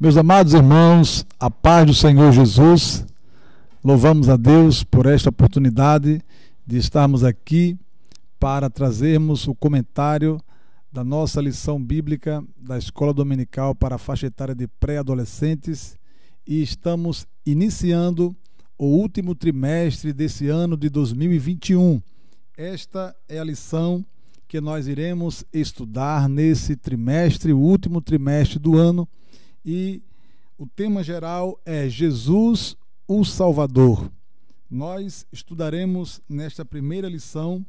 Meus amados irmãos, a paz do Senhor Jesus, louvamos a Deus por esta oportunidade de estarmos aqui para trazermos o comentário da nossa lição bíblica da Escola Dominical para a faixa etária de pré-adolescentes e estamos iniciando o último trimestre desse ano de 2021. Esta é a lição que nós iremos estudar nesse trimestre, o último trimestre do ano, e o tema geral é Jesus, o Salvador. Nós estudaremos nesta primeira lição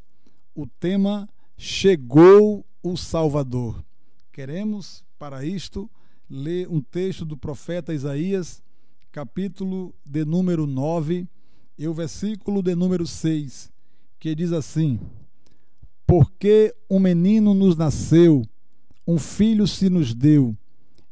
o tema Chegou o Salvador. Queremos, para isto, ler um texto do profeta Isaías, capítulo de número 9, e o versículo de número 6, que diz assim: Porque um menino nos nasceu, um filho se nos deu,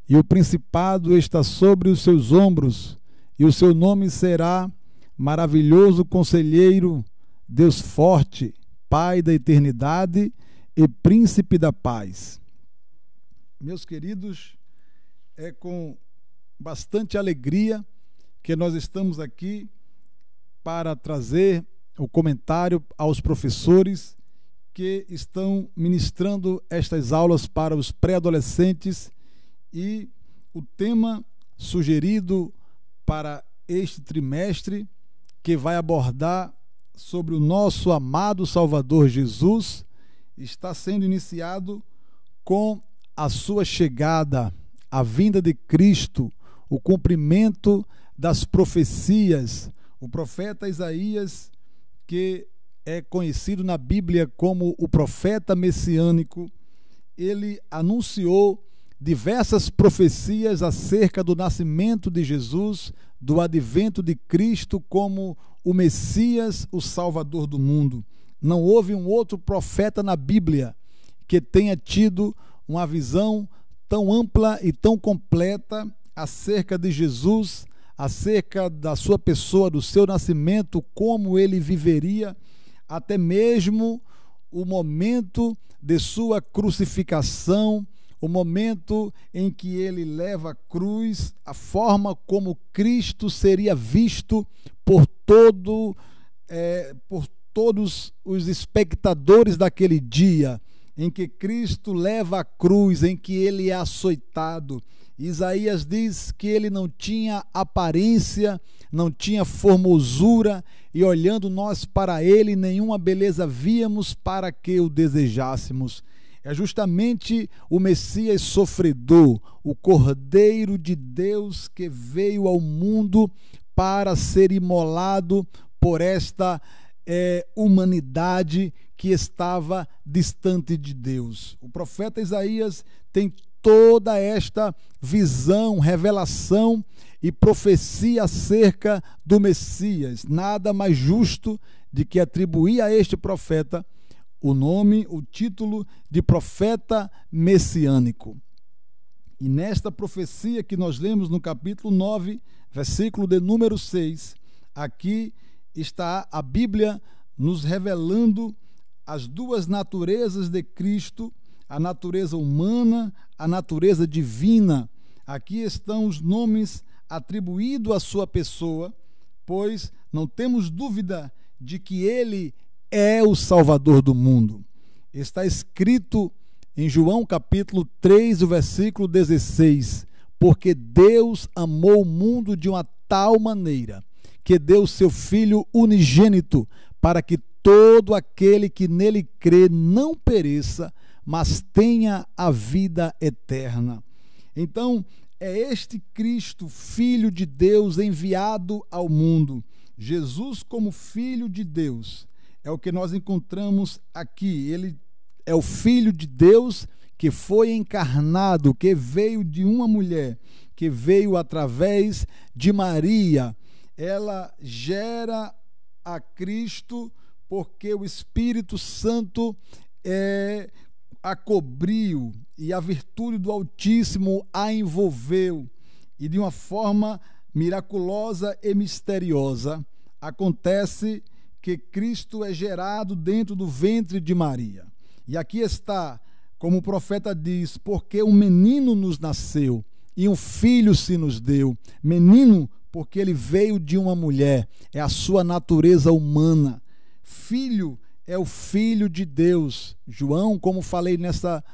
e o principado está sobre os seus ombros, e o seu nome será Maravilhoso Conselheiro, Deus Forte, Pai da Eternidade e Príncipe da Paz. Meus queridos, é com bastante alegria que nós estamos aqui para trazer o comentário aos professores que estão ministrando estas aulas para os pré-adolescentes, e o tema sugerido para este trimestre, que vai abordar sobre o nosso amado Salvador Jesus, está sendo iniciado com a sua chegada, a vinda de Cristo, o cumprimento das profecias. O profeta Isaías, que é conhecido na Bíblia como o profeta messiânico, ele anunciou diversas profecias acerca do nascimento de Jesus, do advento de Cristo como o Messias, o Salvador do mundo. Não houve um outro profeta na Bíblia que tenha tido uma visão tão ampla e tão completa acerca de Jesus, acerca da sua pessoa, do seu nascimento, como ele viveria, até mesmo o momento de sua crucificação, o momento em que ele leva a cruz, a forma como Cristo seria visto por todos os espectadores daquele dia, em que Cristo leva a cruz, em que ele é açoitado. Isaías diz que ele não tinha aparência, não tinha formosura, e olhando nós para ele, nenhuma beleza víamos para que o desejássemos. É justamente o Messias sofredor, o Cordeiro de Deus que veio ao mundo para ser imolado por esta humanidade que estava distante de Deus. O profeta Isaías tem toda esta visão, revelação e profecia acerca do Messias. Nada mais justo de que atribuir a este profeta o nome, o título de profeta messiânico. E nesta profecia que nós lemos no capítulo 9, versículo de número 6, aqui está a Bíblia nos revelando as duas naturezas de Cristo, a natureza humana, a natureza divina. Aqui estão os nomes atribuídos à sua pessoa, pois não temos dúvida de que ele é o Salvador do mundo. Está escrito em João capítulo 3, o versículo 16, porque Deus amou o mundo de uma tal maneira que deu seu Filho unigênito, para que todo aquele que nele crê não pereça, mas tenha a vida eterna. Então, é este Cristo, Filho de Deus, enviado ao mundo. Jesus como Filho de Deus é o que nós encontramos aqui. Ele é o Filho de Deus que foi encarnado, que veio de uma mulher, que veio através de Maria. Ela gera a Cristo porque o Espírito Santo a cobriu e a virtude do Altíssimo a envolveu. E de uma forma miraculosa e misteriosa acontece que Cristo é gerado dentro do ventre de Maria. E aqui está, como o profeta diz, porque um menino nos nasceu, e um filho se nos deu. Menino, porque ele veio de uma mulher, é a sua natureza humana. Filho é o Filho de Deus. João, como falei nessa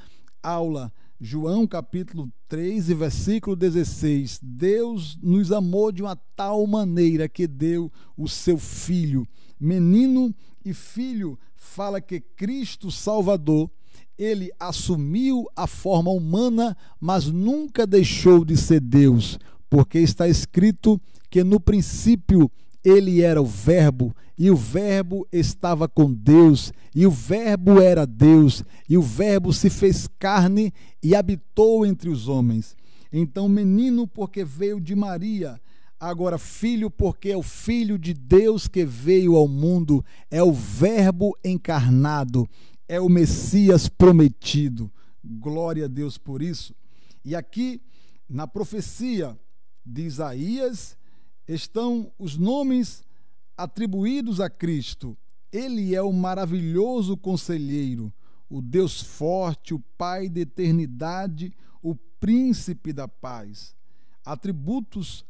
aula, João capítulo 3 e versículo 16, Deus nos amou de uma tal maneira que deu o seu Filho. Menino e filho fala que Cristo Salvador, ele assumiu a forma humana, mas nunca deixou de ser Deus, porque está escrito que no princípio ele era o Verbo, e o Verbo estava com Deus, e o Verbo era Deus, e o Verbo se fez carne e habitou entre os homens. Então, menino, porque veio de Maria. Agora, filho, porque é o Filho de Deus que veio ao mundo, é o Verbo encarnado, é o Messias prometido. Glória a Deus por isso. E aqui, na profecia de Isaías, estão os nomes atribuídos a Cristo. Ele é o maravilhoso conselheiro, o Deus forte, o Pai da eternidade, o príncipe da paz. Atributos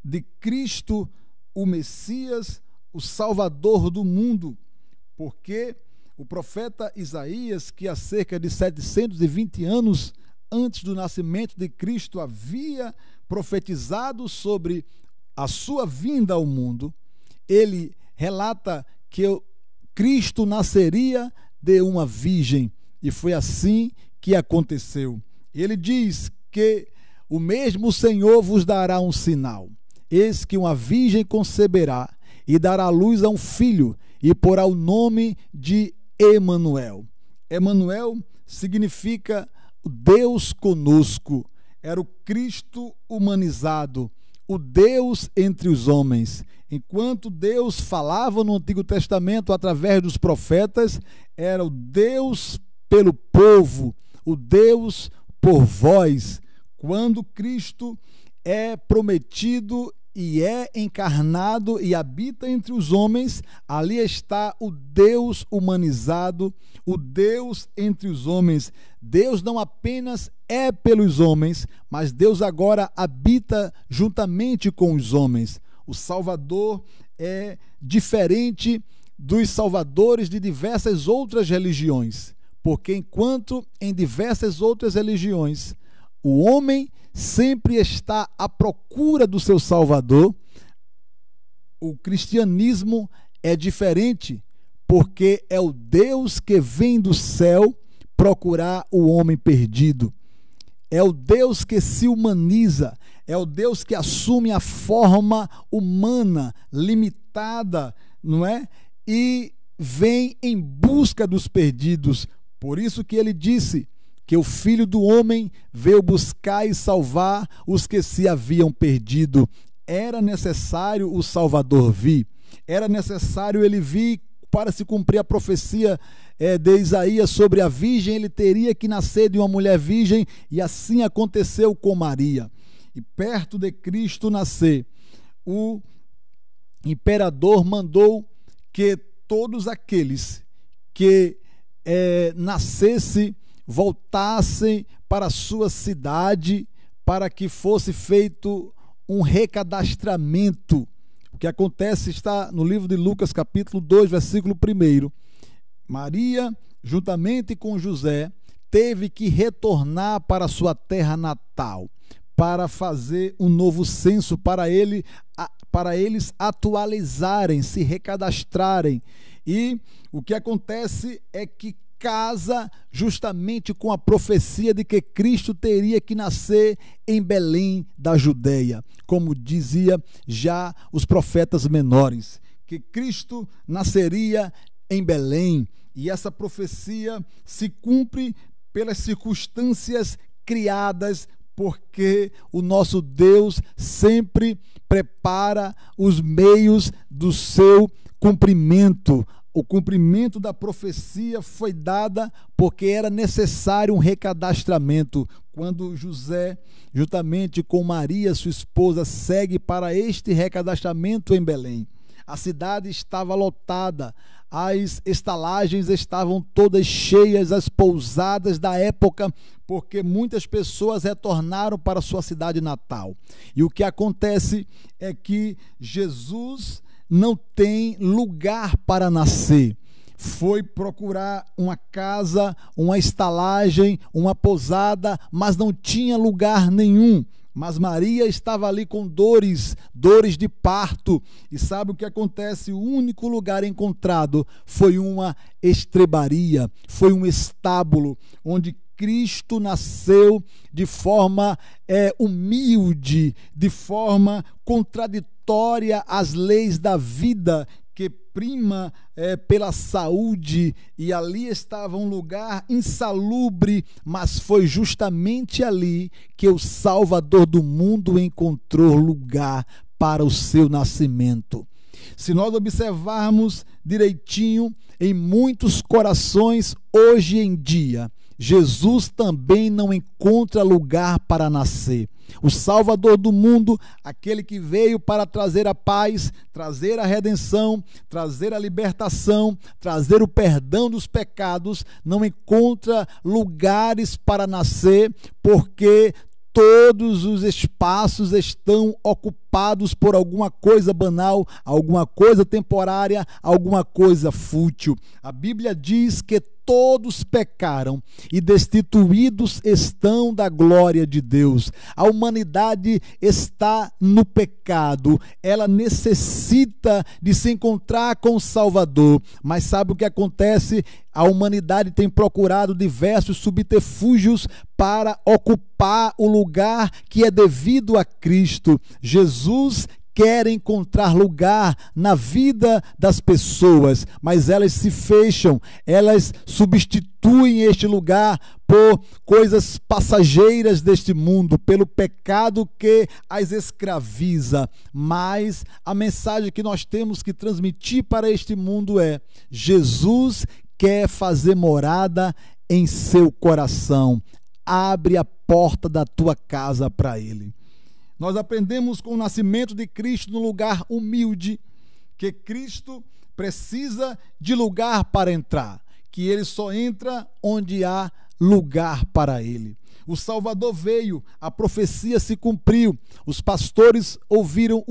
de Cristo, o Messias, o Salvador do mundo, porque o profeta Isaías, que há cerca de 720 anos antes do nascimento de Cristo havia profetizado sobre a sua vinda ao mundo, ele relata que Cristo nasceria de uma virgem, e foi assim que aconteceu. Ele diz que o mesmo Senhor vos dará um sinal. Eis que uma virgem conceberá e dará à luz a um filho, e porá o nome de Emanuel. Emanuel significa Deus conosco. Era o Cristo humanizado, o Deus entre os homens. Enquanto Deus falava no Antigo Testamento através dos profetas, era o Deus pelo povo, o Deus por vós. Quando Cristo é prometido e é encarnado e habita entre os homens, ali está o Deus humanizado, o Deus entre os homens. Deus não apenas é pelos homens, mas Deus agora habita juntamente com os homens. O Salvador é diferente dos salvadores de diversas outras religiões, porque enquanto em diversas outras religiões o homem sempre está à procura do seu Salvador, o cristianismo é diferente, porque é o Deus que vem do céu procurar o homem perdido. É o Deus que se humaniza, é o Deus que assume a forma humana, limitada, não é? E vem em busca dos perdidos. Por isso que ele disse que o Filho do Homem veio buscar e salvar os que se haviam perdido. Era necessário o Salvador vir, era necessário ele vir para se cumprir a profecia de Isaías sobre a virgem. Ele teria que nascer de uma mulher virgem, e assim aconteceu com Maria. E perto de Cristo nascer, o imperador mandou que todos aqueles que nascessem voltassem para a sua cidade, para que fosse feito um recadastramento. O que acontece está no livro de Lucas, capítulo 2, versículo 1. Maria, juntamente com José, teve que retornar para a sua terra natal, para fazer um novo censo, para eles atualizarem, se recadastrarem. E o que acontece é que casa justamente com a profecia de que Cristo teria que nascer em Belém da Judeia, como dizia já os profetas menores, que Cristo nasceria em Belém, e essa profecia se cumpre pelas circunstâncias criadas, porque o nosso Deus sempre prepara os meios do seu cumprimento. O cumprimento da profecia foi dada porque era necessário um recadastramento. Quando José, juntamente com Maria, sua esposa, segue para este recadastramento em Belém, a cidade estava lotada, as estalagens estavam todas cheias, as pousadas da época, porque muitas pessoas retornaram para sua cidade natal. E o que acontece é que Jesus não tem lugar para nascer. Foi procurar uma casa, uma estalagem, uma pousada, mas não tinha lugar nenhum. Mas Maria estava ali com dores de parto. E sabe o que acontece? O único lugar encontrado foi uma estrebaria, foi um estábulo, onde Cristo nasceu de forma humilde, de forma contraditória às leis da vida, que prima pela saúde, e ali estava um lugar insalubre, mas foi justamente ali que o Salvador do mundo encontrou lugar para o seu nascimento. Se nós observarmos direitinho, em muitos corações hoje em dia, Jesus também não encontra lugar para nascer. O Salvador do mundo, aquele que veio para trazer a paz, trazer a redenção, trazer a libertação, trazer o perdão dos pecados, não encontra lugares para nascer, porque todos os espaços estão ocupados por alguma coisa banal, alguma coisa temporária, alguma coisa fútil. A Bíblia diz que todos pecaram e destituídos estão da glória de Deus. A humanidade está no pecado, ela necessita de se encontrar com o Salvador, mas sabe o que acontece? A humanidade tem procurado diversos subterfúgios para ocupar o lugar que é devido a Cristo. Jesus quer encontrar lugar na vida das pessoas, mas elas se fecham, elas substituem este lugar por coisas passageiras deste mundo, pelo pecado que as escraviza. Mas a mensagem que nós temos que transmitir para este mundo é: Jesus quer fazer morada em seu coração. Abre a porta da tua casa para Ele. Nós aprendemos com o nascimento de Cristo no lugar humilde, que Cristo precisa de lugar para entrar, que Ele só entra onde há lugar para Ele. O Salvador veio, a profecia se cumpriu, os pastores ouviram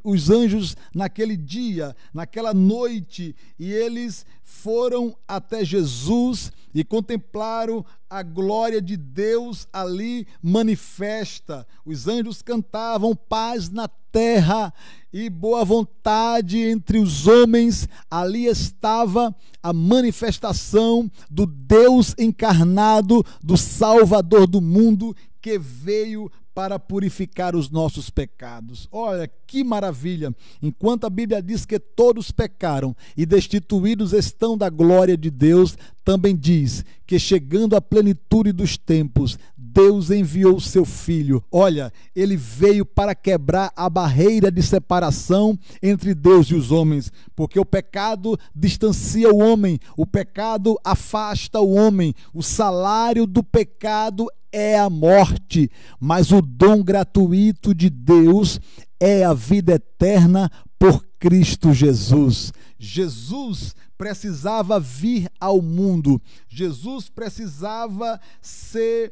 os anjos naquele dia, naquela noite, e eles foram até Jesus e contemplaram a glória de Deus ali manifesta. Os anjos cantavam paz na terra e boa vontade entre os homens. Ali estava a manifestação do Deus encarnado, do Salvador do mundo, que veio para purificar os nossos pecados. Olha que maravilha! Enquanto a Bíblia diz que todos pecaram e destituídos estão da glória de Deus, também diz que chegando à plenitude dos tempos, Deus enviou o seu Filho. Olha, ele veio para quebrar a barreira de separação entre Deus e os homens, porque o pecado distancia o homem, o pecado afasta o homem, o salário do pecado é a morte, mas o dom gratuito de Deus é a vida eterna por Cristo Jesus. Jesus precisava vir ao mundo, Jesus precisava ser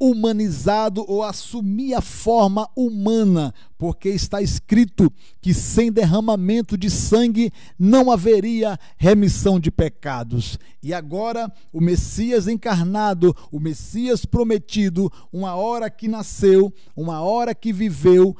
humanizado ou assumir a forma humana, porque está escrito que sem derramamento de sangue não haveria remissão de pecados. E agora o Messias encarnado, o Messias prometido, uma hora que nasceu, uma hora que viveu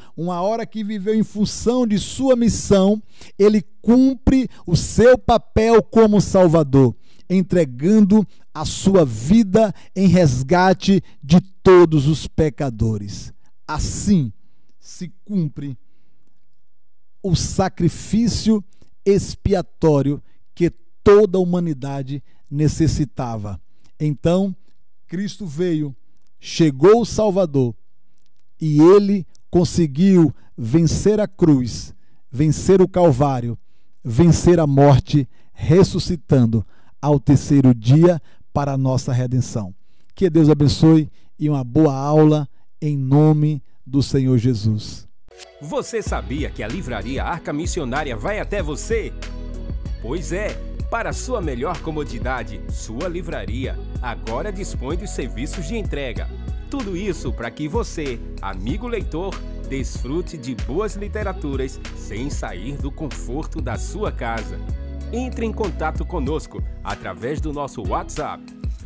em função de sua missão, ele cumpre o seu papel como Salvador, entregando a sua vida em resgate de todos os pecadores. Assim se cumpre o sacrifício expiatório que toda a humanidade necessitava. Então, Cristo veio, chegou o Salvador, e ele conseguiu vencer a cruz, vencer o Calvário, vencer a morte, ressuscitando ao terceiro dia para a nossa redenção. Que Deus abençoe e uma boa aula em nome do Senhor Jesus. Você sabia que a Livraria Arca Missionária vai até você? Pois é, para sua melhor comodidade, sua livraria agora dispõe dos serviços de entrega. Tudo isso para que você, amigo leitor, desfrute de boas literaturas sem sair do conforto da sua casa. Entre em contato conosco através do nosso WhatsApp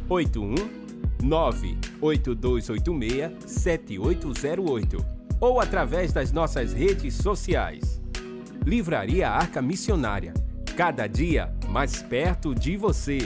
81982867808 ou através das nossas redes sociais. Livraria Arca Missionária, cada dia mais perto de você.